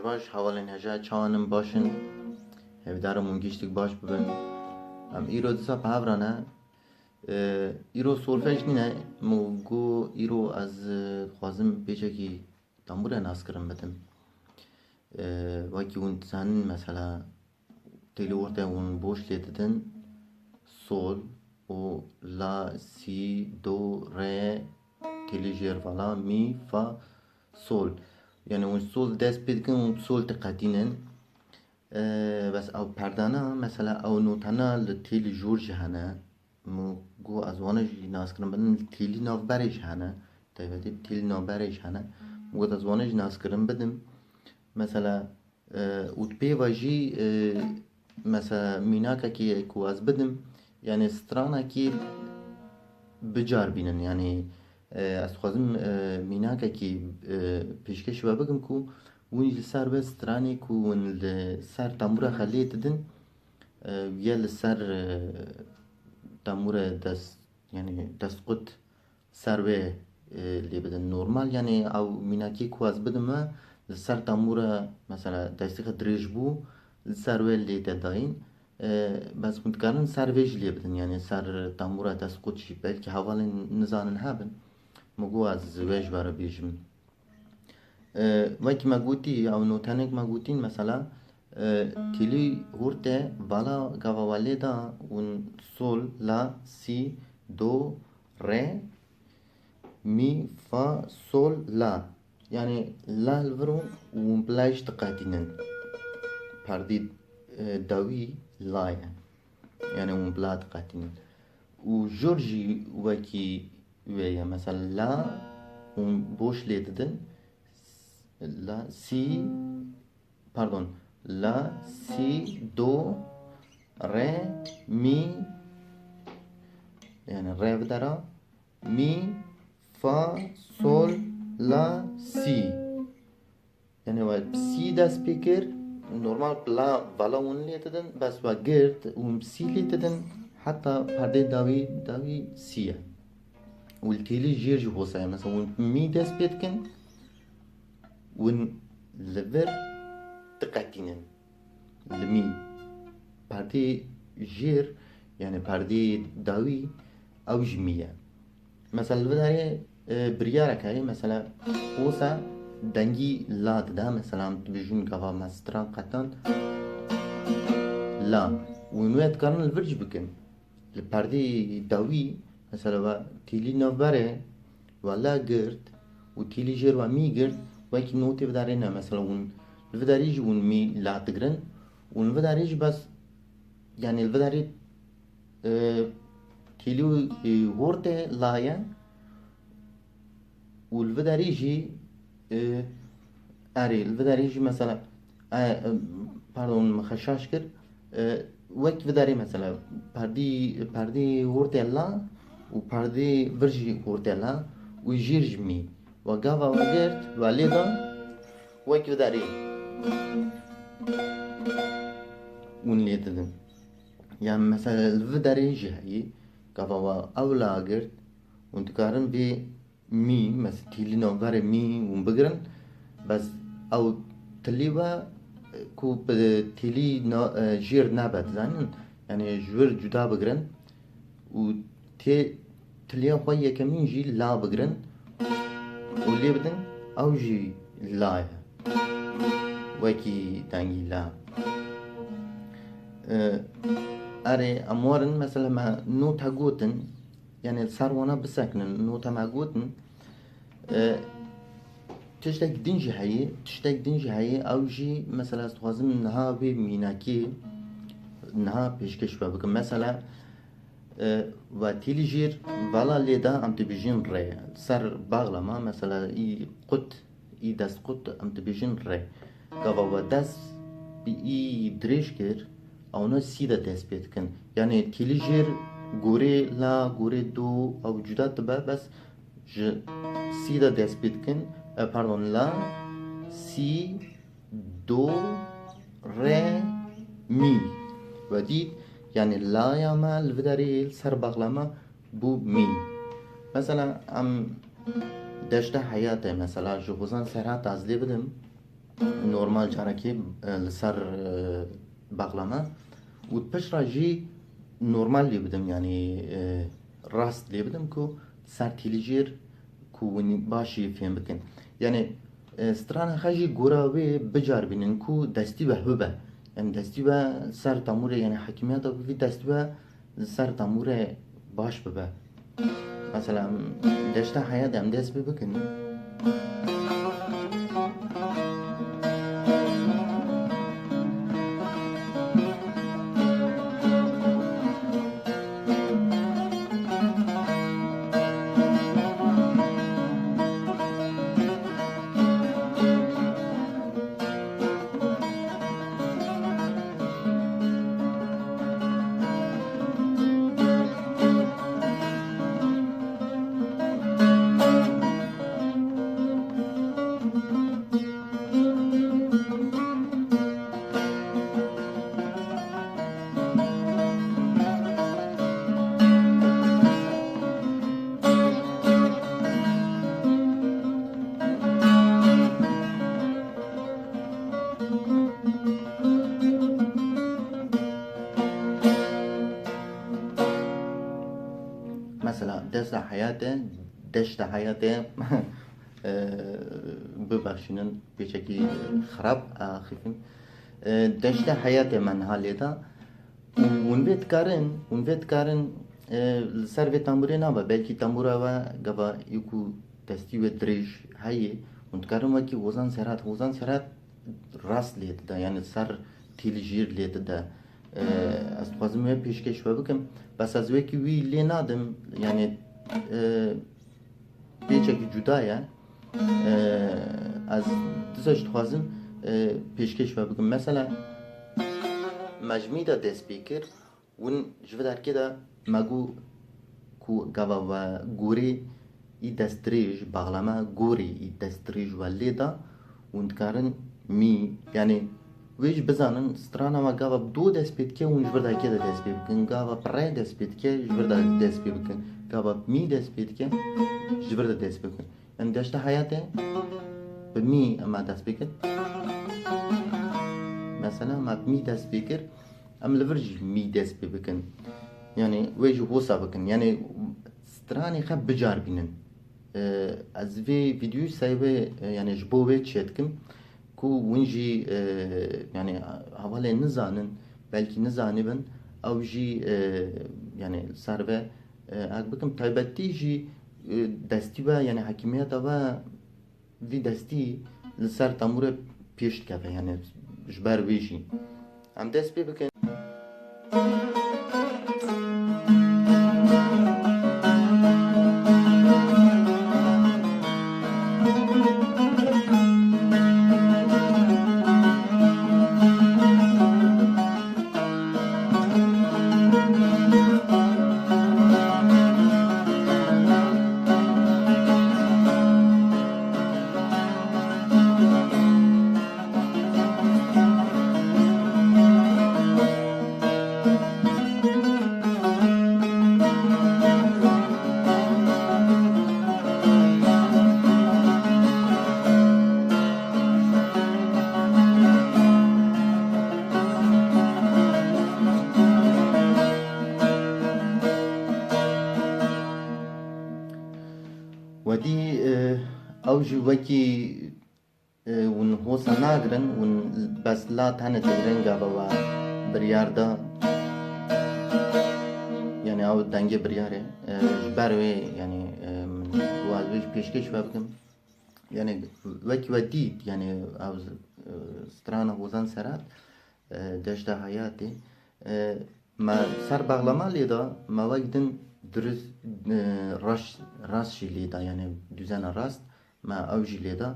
باش حوالین هجا چانم باشن هفدارمون گیشتک باش ببن ام ایرو دسا پاورانه ایرو سولفش نینه موگو ایرو از خوازم پیچه کی تنبوره ناس کرم بدم وکی اون تسان مثلا تیلی ورته اون بوش لیتدن سول و لا سی دو ره تیلی جیر فلا می فا سول يعني والصول داس بيدكن والصول تقاتينن بس او پردانا مثلا او نوتانا لتيلي جورج هنا مو جو ازوانا جي ناس کرن بدن تيلي ناف بريش هنا تايبتي تيلي ناف بريش هنا مو ازوانا جي ناس کرن بدن مثلا وتبي واجي مثلا ميناكا كي كواز بدم يعني سترانا كي بجار بينن يعني از خوازم میناکه کی پیشکش و بگم کو ونی لسر به سترانی کو ون لسر تامورا خلیت دن یا لسر تامورا دست يعني دست سر به اللي بدن نورمال يعني او میناکی کو از بدم لسر تامورا مثلا دستی دريج بو لسر به اللي تداين بس متكرن سر ویج اللي بدن يعني سر تامورا دست قد شي بلکه حوالي نزانن هابن مگو از ویج برا بیشم وقتی مگوتی او نوتنک مگوتین مثلا تیلی هورته بالا گاواله دا اون سول لا سی دو ره می فا سول لا يعني لا الفرو اون بلاش تقاتينن پردي داوي لا يعني اون بلا تقاتينن و جورجي وكي ويا مثلا لا بوش ليددن لا سي باردون لا سي دو ري مي يعني ري بدرا مي فا سول لا سي يعني وقت سي دا سبيكر نورمال بلا بالا ون ليددن بس وقرد سي ليددن حتى پرده داوي سيه والتيلي جيرج بوساي مثلا مي داس بيتكن ون لفر تقاتينن لمي باردي جير يعني باردي داوي او جمية مثلا الفداري بريارك هاي مثلا بوسا دنجي لا دا مثلا بيجون قفا مستران قطن لا ونويت كارن الفرج بكن الباردي داوي مثلا تيلي نوبره ولا قرد وتيلي جير ومي قرد وكي نوتي بدارينا مثلا ون الفداريج ون مي لا تقرن ون الفداريج بس يعني الفداري تيلي هورته لايا والفداريجي اري الفداريجي مثلا باردون مخشاش كر وقت فداري مثلا پردي هورته لا و پرده ورجی هورتلا و جیرج می و گاوا و گرد و لیدا وکی داری اون لیدن يعني مثلا الفداري جهي گاوا و اولا گرد و انتکارن بی می مثلا تیلی نوبر می و بگرن بس او تلیوا کو تیلی جیر نبات زنن يعني جور جدا بگرن و تليا خويا كمين جي لا بقرن واللي بدن او جي لا وكي تانجي لا اري امورن مثلا ما نوتا قوتن يعني صار وانا بسكن نوتا ما قوتن تشتاق دنجي هاي او جي مثلا استوازم نها بي ميناكي نها بيشكش بابك مثلا و تیلی جیر والا لیدا ام تبیجین ری سر باغلما مثلا ای دست قط ام تبیجین ری گاوا و دست بی ای دریش کر اونا سیدا دست بیت کن یعنی تیلی جیر گوره لا گوره دو او جدا تبا بس سیدا دست بیت کن پاردون لا سی دو ری می و دید يعني لا ياما الفداري سر بغلما بو مي مثلا ام دشته حياتي مثلا جوزان سرها تازلي بدم نورمال جارکی لسر باقلما و پش را جی نورمال لی بدم یعنی راست لی بدم کو سر تیلیجیر کو باشی فهم بکن یعنی ستران خجی گوراوی بجار بینن کو دستی به هبه yani desti ve ser tamure yani hakimiyet abi bir desti ve ser tamure baş bebe. Mesela deşte hayat hem dest bebe kini. Mesela dest hayatı deşte hayatı ببخشینن بچکی خراب خفیم دشت حیات من حالی دا اون وید کارن سر و تنبوری نبا بلکی تنبورا و گبا یکو دستی و دریج هایی اون کارن وکی وزن سرات راست لید دا یعنی سر تیلجیر لید دا از خوازم پیشکش بکم بس از وکی وی لی نادم یعنی بچکی جدایه از دستش خوازم پیشکش بکم مثلا مجموعی دا دست بیکر ون جوه در که دا مگو کو گوا و گوری ای دستریج باغلما گوری ای دستریج و لیدا ون کارن می یعنی ویج بزنن سترانا و گوا دو دست بید که ون جوه در که دا دست بکن گوا پره دست بید که جوه در دست بکن گوا می دست بید که جوه در دست بکن yani دشت حیاته به می اما دست بکر مثلا ما می دست بکر ام لورج می دست بکن yani ویج وصا بکن yani سترانی خب بجار بینن از وی ویدیو سایبه yani جبو وی چیتکم کو ونجی yani حواله نزانن belki نزانبن او جی yani سربه اگ بکم تایبتی جی دستی و یعنی حکیمیت و وی دستی لسر تمور پیشت که یعنی جبر ویجی هم دست بی بکن ودي اوجي وكي ون هوسا ناغرن ون بس لا تاني تغرنگا بوا بريار دا يعني او دنگه برياره جبروي يعني من والوش پیشکش بکم يعني وكي وديد يعني او سترانا هوزان سرات دشتا حياتي ما سر bağlama lida ma vaktin dürüst rast lida yani düzen rast ma avji lida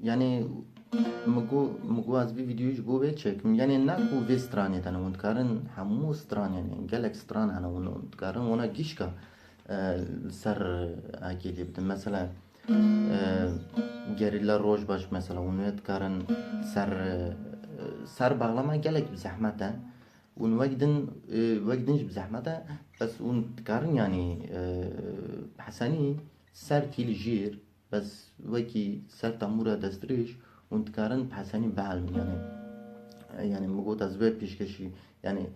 yani مگو از بی ویدیوش بو به چکم یعنی نه بو وی سترانه تنه مندکارن همو ستران یعنی گلک ستران هنه مندکارن اونا گیشکا سر اگیلی بدن مثلا gerilla roş baş mesela onu etkarın سر bağlama gelek bir zahmete un vagdinj بزحمته بس un تكارن يعني حسني سر تيل جير بس وكي سر تمورة دستريش وانتكارن بحساني بعلم يعني مقوت أزباب بيشكشي يعني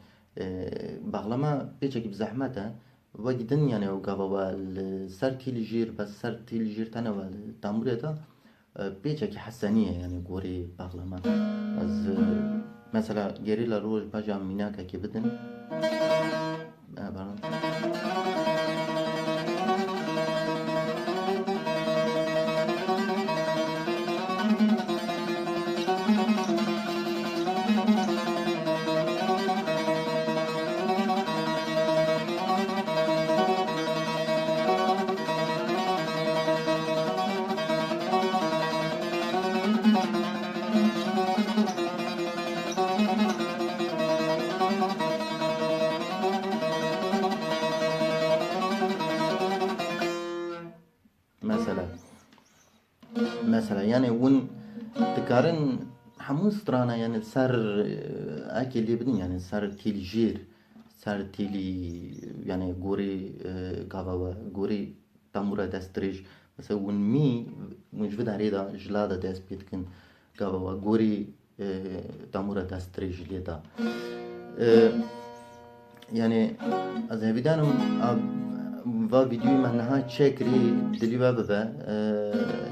بغلما بيشكي بزحمته وجدن يعني وقابا السر تيلي جير بس سر تيلي جير تانا والتمورة ده بيشكي حسانية يعني قوري بغلما از مثلا جيري لروج باجا ميناكا كي بدن برام مثلا يعني ون تكارن حموس ترانا يعني سر اكي اللي بدن يعني سر تيلي جير سر تيلي يعني غوري غابا غوري تامورا دستريج مثلا ون مي مش بدا ريدا جلادا دست بيتكن غابا غوري تامورا دستريج ليدا يعني از هیدانم و ویدیوی من ها چکری دلی و ببه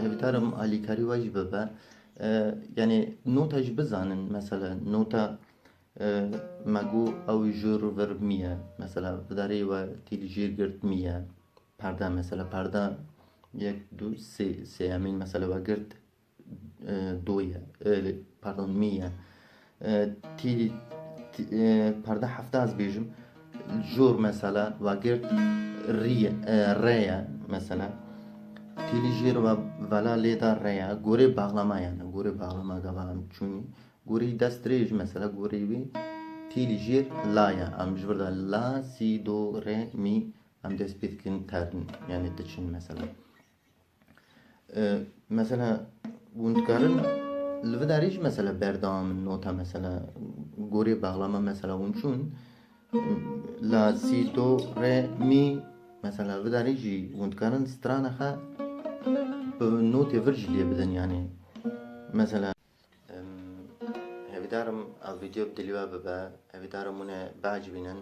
هیدارم آلیکاری واج ببه يعني نوتاج بزانن مثلا نوتا مگو او جور ور مية مثلا بداري و تيلجير قرت مية پرده مثلا پرده یک دو سه امين مثلا و قرت دوية pardon مية تيلي پرده هفته از بيجم جور مثلا و قرت ريا مثلا تيلي جير ولا ليدا ريا غوري باغلما يعني غوري باغلما قبام چوني غوري دستريج مثلا غوري بي تيلي جير لا يا ام جبردا لا سي دو ري مي ام دست بيتكن ترن يعني تشن مثلا مثلا ونتكرن لفداريش مثلا بردام نوتا مثلا غوري باغلما مثلا ونشون لا سي دو ري مي مثلا بداريجي ونتكرن سترانا خا نوتي فرجلي بدن يعني مثلا هبدارم الفيديو بدلوا ببا هبدارم منا بعجبينن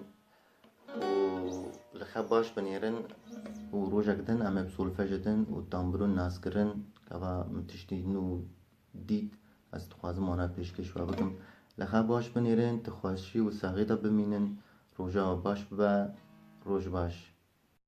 ولخباش بنيرن وروجك دن أما بسول فجدن وتامبرون ناس كرن كوا متشتينو ديت از تخوازم وانا پیشکش و بکم لخباش بنيرن تخواشي وساغيدا بمينن روجا باش ببا روج باش